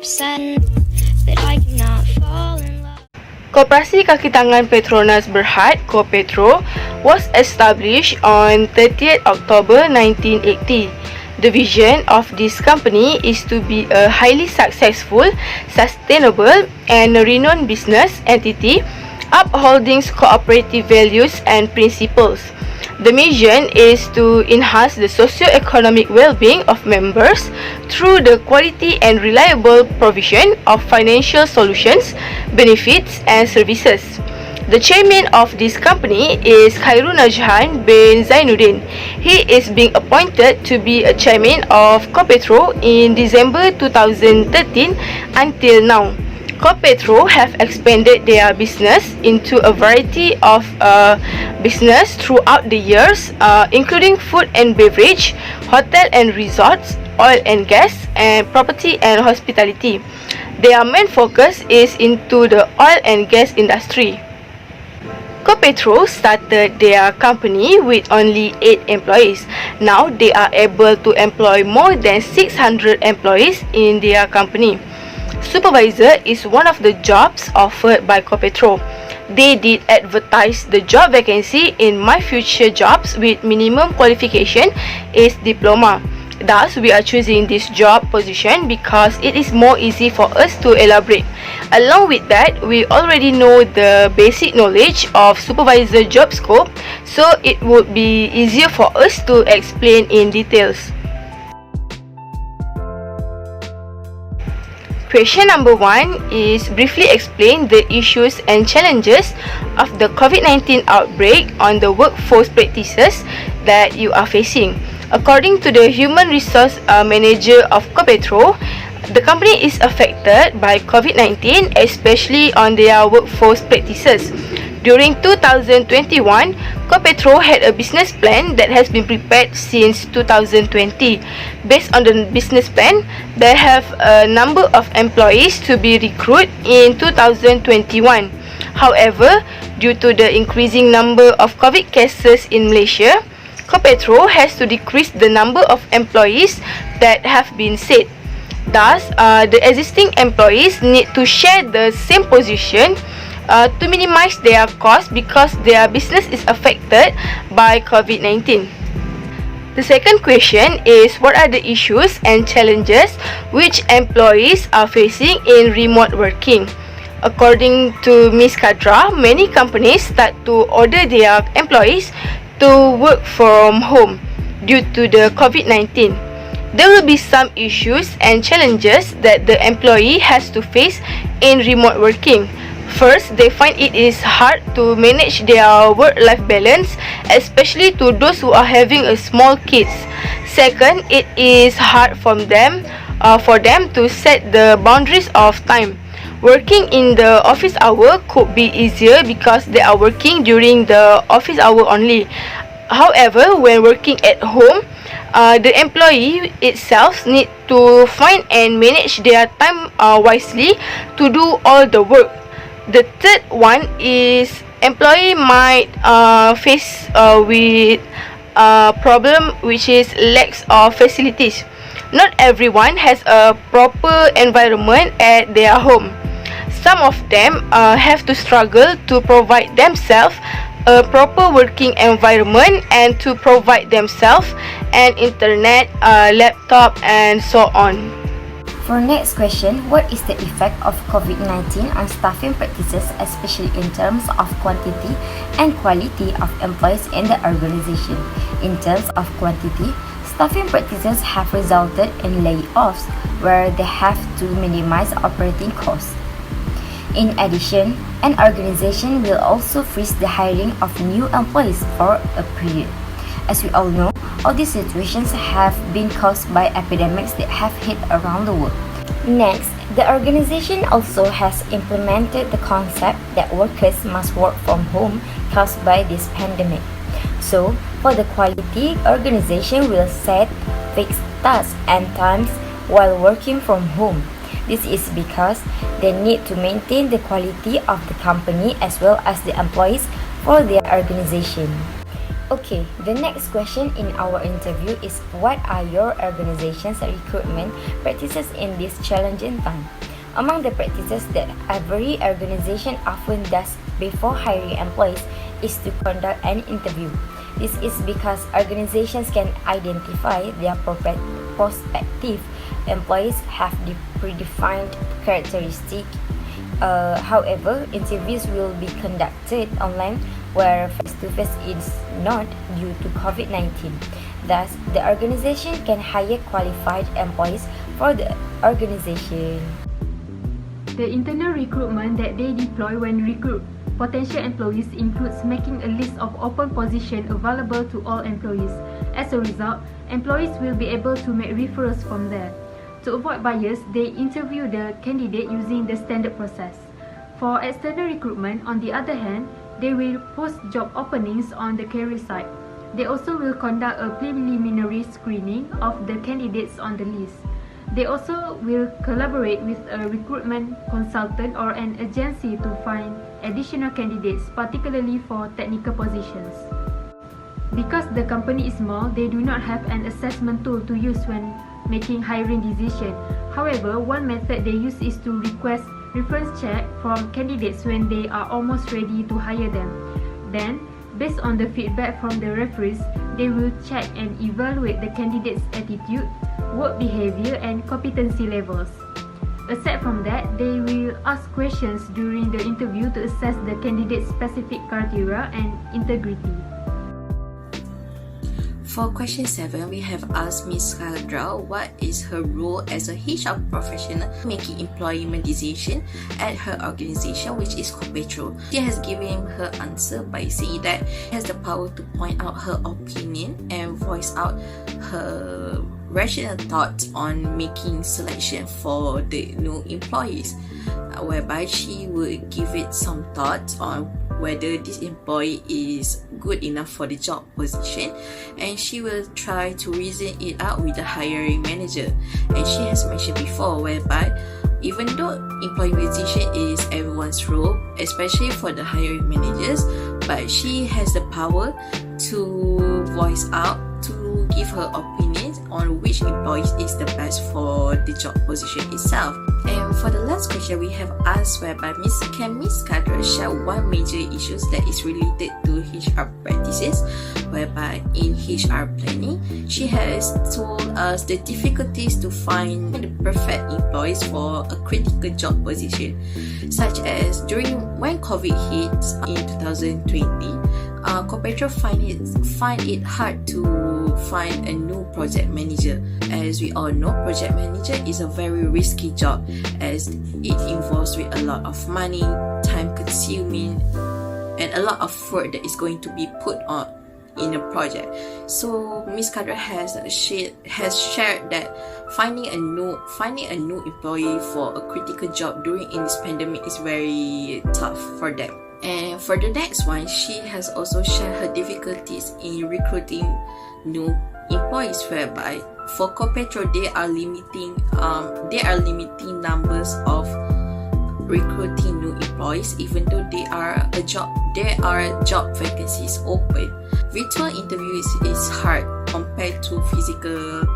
absent, but I cannot fall in love. Koperasi Kaki Tangan Petronas Berhad (Kopetro) was established on 30th October 1980. The vision of this company is to be a highly successful, sustainable, and renowned business entity upholding cooperative values and principles. The mission is to enhance the socio-economic well-being of members through the quality and reliable provision of financial solutions, benefits, and services. The chairman of this company is Khairul Najhan bin Zainuddin. He is being appointed to be a chairman of Kopetro in December 2013 until now. Kopetro have expanded their business into a variety of business throughout the years, including food and beverage, hotel and resorts, oil and gas, and property and hospitality. Their main focus is into the oil and gas industry. Kopetro started their company with only 8 employees. Now they are able to employ more than 600 employees in their company. Supervisor is one of the jobs offered by Kopetro. They did advertise the job vacancy in My Future Jobs with minimum qualification is diploma. Thus, we are choosing this job position because it is more easy for us to elaborate. Along with that, we already know the basic knowledge of supervisor job scope, so it would be easier for us to explain in details. Question number 1 is briefly explain the issues and challenges of the COVID-19 outbreak on the workforce practices that you are facing. According to the Human Resource Manager of Kopetro, the company is affected by COVID-19, especially on their workforce practices. During 2021, Kopetro had a business plan that has been prepared since 2020. Based on the business plan, they have a number of employees to be recruited in 2021. However, due to the increasing number of COVID cases in Malaysia, Kopetro has to decrease the number of employees that have been set. Thus, the existing employees need to share the same position to minimize their cost because their business is affected by COVID-19. The second question is, what are the issues and challenges which employees are facing in remote working? According to Ms. Kadra, many companies start to order their employees to work from home due to the COVID-19. There will be some issues and challenges that the employee has to face in remote working. First, they find it is hard to manage their work-life balance, especially to those who are having a small kids. Second, it is hard for them to set the boundaries of time. Working in the office hour could be easier because they are working during the office hour only. However, when working at home, the employee itself need to find and manage their time wisely to do all the work. The third one is employee might face with a problem which is lack of facilities. Not everyone has a proper environment at their home. Some of them have to struggle to provide themselves a proper working environment and to provide themselves an internet, laptop, and so on. For next question, what is the effect of COVID-19 on staffing practices, especially in terms of quantity and quality of employees in the organization? In terms of quantity, staffing practices have resulted in layoffs where they have to minimize operating costs. In addition, an organization will also freeze the hiring of new employees for a period. As we all know, all these situations have been caused by epidemics that have hit around the world. Next, the organization also has implemented the concept that workers must work from home caused by this pandemic. So, for the quality, organization will set fixed tasks and times while working from home. This is because they need to maintain the quality of the company as well as the employees for their organization. Okay, the next question in our interview is what are your organization's recruitment practices in this challenging time? Among the practices that every organization often does before hiring employees is to conduct an interview. This is because organizations can identify their prospective employees have the predefined characteristics. However, interviews will be conducted online where face-to-face is not due to COVID-19. Thus, the organization can hire qualified employees for the organization. The internal recruitment that they deploy when recruit potential employees includes making a list of open positions available to all employees. As a result, employees will be able to make referrals from there. To avoid bias, they interview the candidate using the standard process. For external recruitment, on the other hand, they will post job openings on the career site. They also will conduct a preliminary screening of the candidates on the list. They also will collaborate with a recruitment consultant or an agency to find additional candidates, particularly for technical positions. Because the company is small, they do not have an assessment tool to use when making hiring decisions. However, one method they use is to request reference check from candidates when they are almost ready to hire them. Then, based on the feedback from the referees, they will check and evaluate the candidate's attitude, work behavior, and competency levels. Aside from that, they will ask questions during the interview to assess the candidate's specific criteria and integrity. For question 7, we have asked Ms. Kaldra what is her role as a HR professional making employment decision at her organization, which is Copetro. She has given her answer by saying that she has the power to point out her opinion and voice out her rational thoughts on making selection for the new employees, whereby she would give it some thoughts on whether this employee is good enough for the job position, and she will try to reason it out with the hiring manager. And she has mentioned before whereby even though employment decision is everyone's role, especially for the hiring managers, but she has the power to voice out, to give her opinions on which employee is the best for the job position itself. And for the last question, we have asked whereby can Miss Kadra share one major issues that is related to HR practices, whereby in HR planning, she has told us the difficulties to find the perfect employees for a critical job position, such as when COVID hits in 2020, Copetro find it hard to find a new project manager. As we all know, project manager is a very risky job as it involves with a lot of money, time consuming, and a lot of effort that is going to be put on in a project. So Miss Kadra has shared that finding a new employee for a critical job during this pandemic is very tough for them. And for the next one, she has also shared her difficulties in recruiting new employees, whereby for Copetro they are limiting numbers of recruiting new employees, even though there are job vacancies open. Virtual interviews is hard compared to physical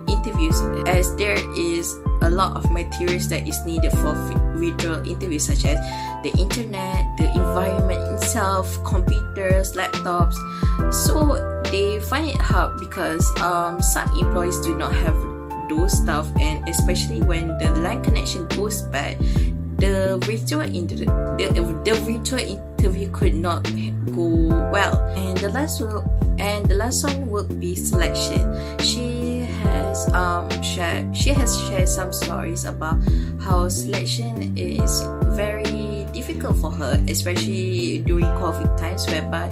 interviews, as there is a lot of materials that is needed for virtual interviews, such as the internet, the environment itself, computers, laptops. So they find it hard because some employees do not have those stuff, and especially when the line connection goes bad, the virtual interview could not go well. And the last one would be selection. She has shared some stories about how selection is very difficult for her, especially during COVID times, whereby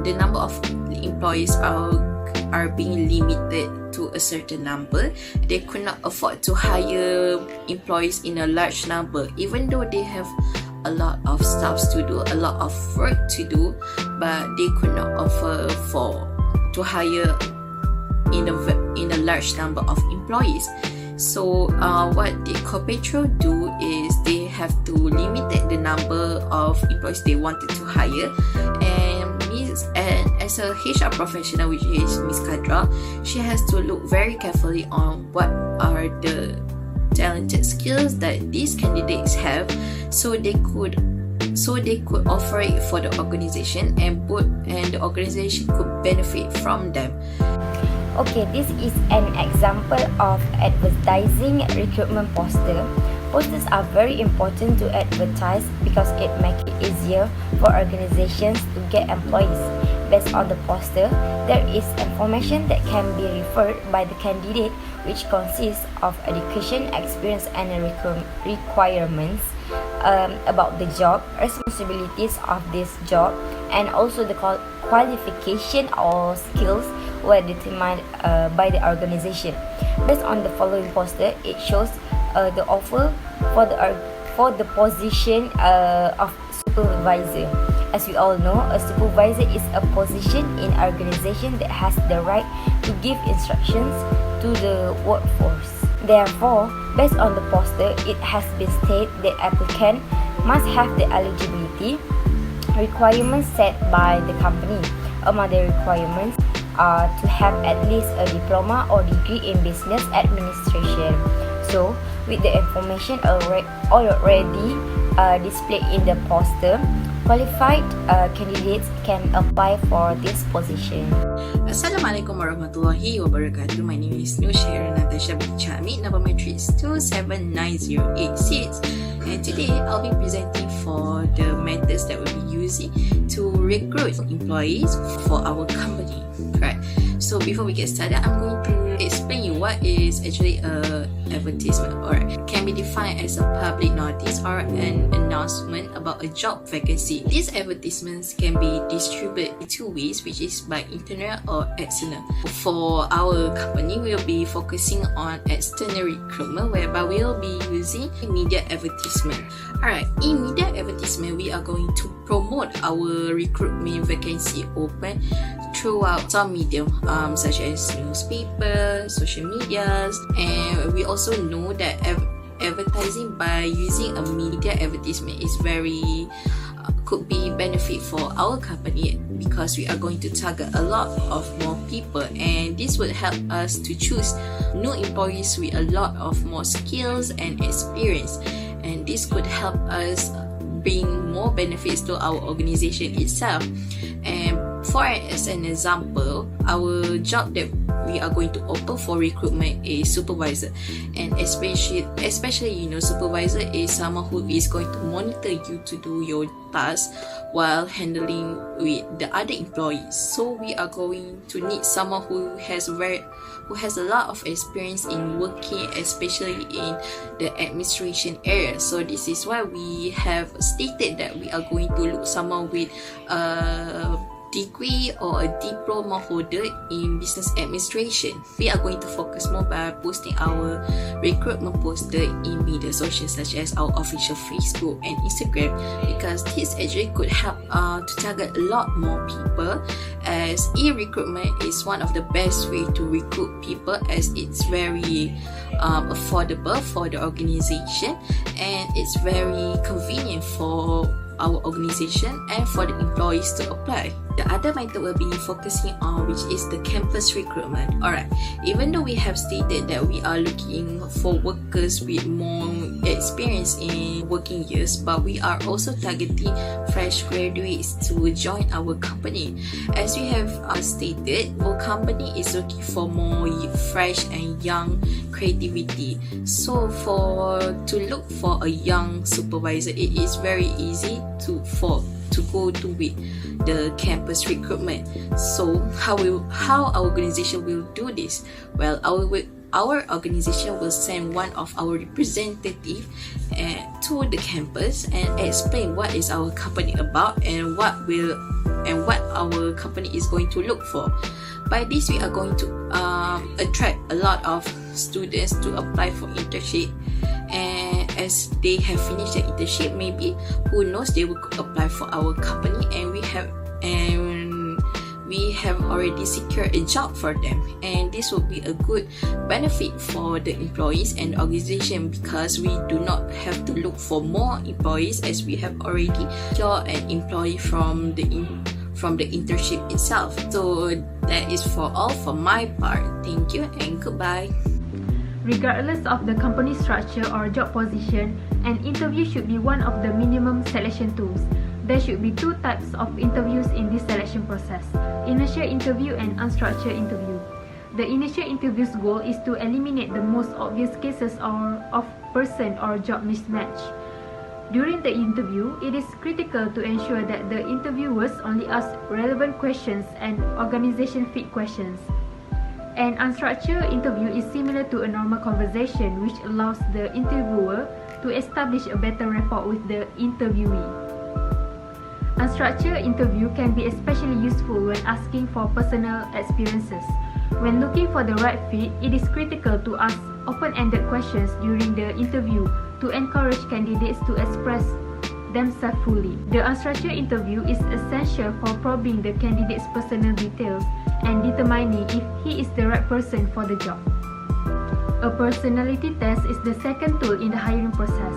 the number of employees are being limited to a certain number. They could not afford to hire employees in a large number, even though they have a lot of stuff to do, a lot of work to do, but they could not afford to hire in a large number of employees. So what the Copetro do is they have to limit the number of employees they wanted to hire, and as a HR professional, which is Miss Kadra, she has to look very carefully on what are the talented skills that these candidates have, so they could offer it for the organization, and the organization could benefit from them. Okay, this is an example of advertising recruitment poster. Posters are very important to advertise because it makes it easier for organizations to get employees. Based on the poster, there is information that can be referred by the candidate, which consists of education, experience, and requirements about the job, responsibilities of this job, and also the qualification or skills were determined by the organization. Based on the following poster, it shows the offer for the position of supervisor. As we all know, a supervisor is a position in organization that has the right to give instructions to the workforce. Therefore, based on the poster, it has been stated that applicant must have the eligibility requirements set by the company. Among the requirements are to have at least a diploma or degree in business administration. So, with the information already displayed in the poster, qualified candidates can apply for this position. Assalamualaikum warahmatullahi wabarakatuh. My name is Nushaira Natasha Bichami, number matrix 2790886, and today I'll be presenting for the methods that we'll be using to recruit employees for our company. Right. So before we get started, I'm going to explain you what is actually a advertisement, or can be defined as a public notice or an announcement about a job vacancy. These advertisements can be distributed in two ways, which is by internal or external. For our company, we'll be focusing on external recruitment, whereby we'll be using media advertisement. Alright, in media advertisement, we are going to promote our recruitment vacancy open throughout some medium such as newspaper, social medias, and we also know that advertising by using a media advertisement is very could be benefit for our company, because we are going to target a lot of more people, and this would help us to choose new employees with a lot of more skills and experience, and this could help us bring more benefits to our organization itself. And as an example, our job that we are going to open for recruitment is supervisor, and especially supervisor is someone who is going to monitor you to do your tasks while handling with the other employees. So we are going to need someone who has a lot of experience in working, especially in the administration area. So this is why we have stated that we are going to look someone with degree or a diploma holder in business administration. We are going to focus more by posting our recruitment poster in media socials such as our official Facebook and Instagram, because this actually could help to target a lot more people, as e-recruitment is one of the best way to recruit people, as it's very affordable for the organization, and it's very convenient for our organization and for the employees to apply. The other method we'll be focusing on, which is the campus recruitment. Alright, even though we have stated that we are looking for workers with more experience in working years, but we are also targeting fresh graduates to join our company. As we have stated, our company is looking for more fresh and young creativity. So to look for a young supervisor, it is very easy to go to with the campus recruitment. So how our organization will do this? Well, our organization will send one of our representatives to the campus and explain what is our company about and what our company is going to look for. By this, we are going to attract a lot of students to apply for internship, and as they have finished their internship, maybe who knows, they will apply for our company, and we have already secured a job for them, and this will be a good benefit for the employees and the organization, because we do not have to look for more employees, as we have already secured an employee from from the internship itself. So that is for all for my part. Thank you and goodbye. Regardless of the company structure or job position, an interview should be one of the minimum selection tools. There should be two types of interviews in this selection process: initial interview and unstructured interview. The initial interview's goal is to eliminate the most obvious cases of person or job mismatch. During the interview, it is critical to ensure that the interviewers only ask relevant questions and organization fit questions. An unstructured interview is similar to a normal conversation, which allows the interviewer to establish a better rapport with the interviewee. Unstructured interview can be especially useful when asking for personal experiences. When looking for the right fit, it is critical to ask open-ended questions during the interview to encourage candidates to express themselves fully. The unstructured interview is essential for probing the candidate's personal details and determining if he is the right person for the job. A personality test is the second tool in the hiring process.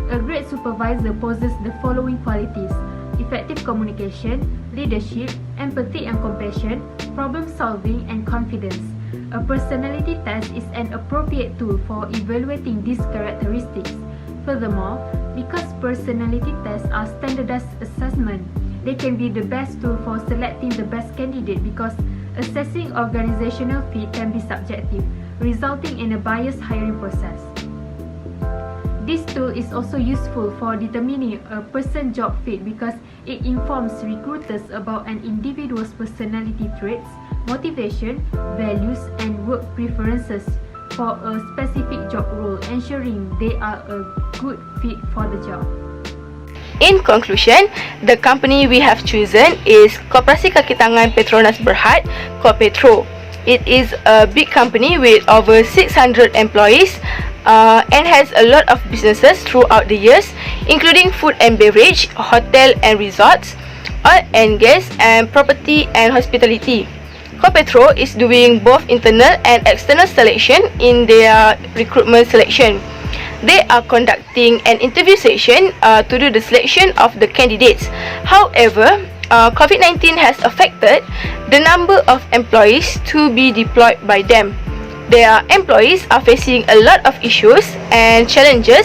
A great supervisor possesses the following qualities: effective communication, leadership, empathy and compassion, problem solving, and confidence. A personality test is an appropriate tool for evaluating these characteristics. Furthermore, because personality tests are standardized assessment, they can be the best tool for selecting the best candidate because assessing organizational fit can be subjective, resulting in a biased hiring process. This tool is also useful for determining a person's job fit because it informs recruiters about an individual's personality traits, motivation, values, and work preferences for a specific job role, ensuring they are a good fit for the job. In conclusion, the company we have chosen is Koperasi Kaki Tangan Petronas Berhad, Kopetro. It is a big company with over 600 employees and has a lot of businesses throughout the years, including food and beverage, hotel and resorts, oil and gas, and property and hospitality. Kopetro is doing both internal and external selection in their recruitment selection. They are conducting an interview session to do the selection of the candidates. However, COVID-19 has affected the number of employees to be deployed by them. Their employees are facing a lot of issues and challenges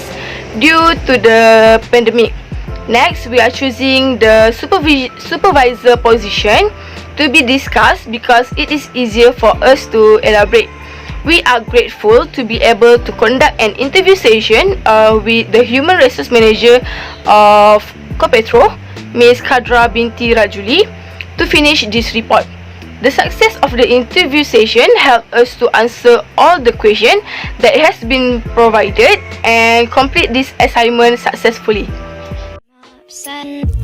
due to the pandemic. Next, we are choosing the supervisor position to be discussed because it is easier for us to elaborate. We are grateful to be able to conduct an interview session with the Human Resource Manager of Kopetro, Ms. Kadra binti Rajuli, to finish this report. The success of the interview session helped us to answer all the questions that has been provided and complete this assignment successfully. Upset.